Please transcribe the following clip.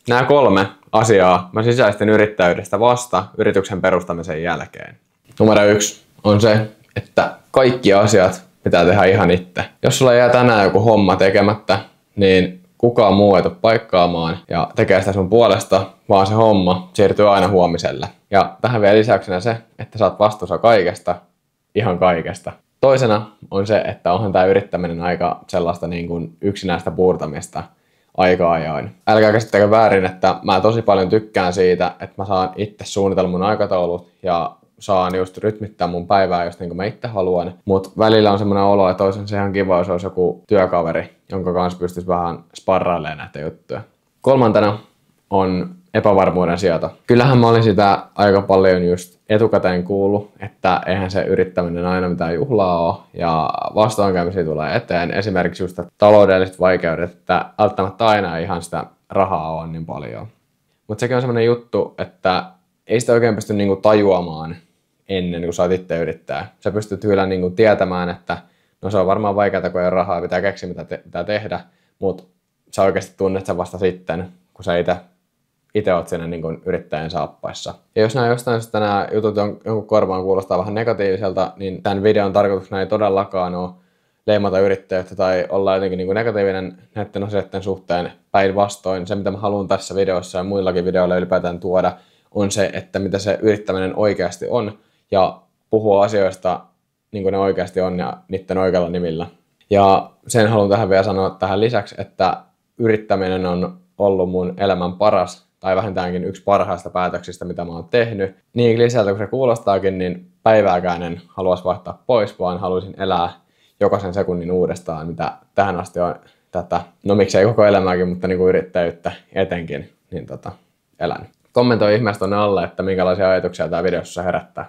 Nämä 3 asiaa mä sisäistin yrittäjyydestä vasta yrityksen perustamisen jälkeen. Numero 1 on se, että kaikki asiat pitää tehdä ihan itse. Jos sulla jää tänään joku homma tekemättä, niin kukaan muu ei tule paikkaamaan ja tekee sitä sun puolesta, vaan se homma siirtyy aina huomiselle. Ja tähän vielä lisäyksenä se, että sä oot vastuussa kaikesta, ihan kaikesta. Toisena on se, että onhan tää yrittäminen aika sellaista niin kuin yksinäistä puurtamista aika ajoin. Älkää käsittäkö väärin, että mä tosi paljon tykkään siitä, että mä saan itse suunnitella mun aikataulut ja saan just rytmittää mun päivää just niin kuin mä itse haluan. Mut välillä on semmoinen olo, että olisi se ihan kiva, jos olisi joku työkaveri, jonka kanssa pystyisi vähän sparrailemaan näitä juttuja. Kolmantena on epävarmuuden sijata. Kyllähän mä olin sitä aika paljon just etukäteen kuullut, että eihän se yrittäminen aina mitään juhlaa ole ja vastoinkäymisiä tulee eteen. Esimerkiksi just taloudelliset vaikeudet, että välttämättä aina ei ihan sitä rahaa ole niin paljon. Mutta sekin on semmoinen juttu, että ei sitä oikein pysty niinku tajuamaan ennen kuin saat itse yrittää. Sä pystyt kyllä niinku tietämään, että no se on varmaan vaikeaa, kun ei ole rahaa ja pitää keksiä mitä tehdä, mutta sä oikeasti tunnet sen vasta sitten, kun sä itse oot siinä niin kuin yrittäjän saappaissa. Ja jos nämä jutut jonkun korvaan kuulostaa vähän negatiiviselta, niin tämän videon tarkoituksena ei todellakaan ole leimata yrittäjyyttä tai olla jotenkin niin kuin negatiivinen näiden asioiden suhteen. Päinvastoin se, mitä mä haluan tässä videossa ja muillakin videoilla ylipäätään tuoda, on se, että mitä se yrittäminen oikeasti on ja puhua asioista niin kuin ne oikeasti on ja niiden oikealla nimillä. Ja sen haluan tähän vielä sanoa tähän lisäksi, että yrittäminen on ollut mun elämän paras tai vähintäänkin yksi parhaista päätöksistä, mitä mä oon tehnyt. Niin lisältä kuin se kuulostaakin, niin päivääkään en haluaisi vaihtaa pois, vaan haluaisin elää jokaisen sekunnin uudestaan, mitä tähän asti on tätä, no miksei koko elämääkin, mutta niin kuin yrittäjyyttä etenkin, niin elänyt. Kommentoi ihmeessä tonne alle, että minkälaisia ajatuksia tämä videossa herättää.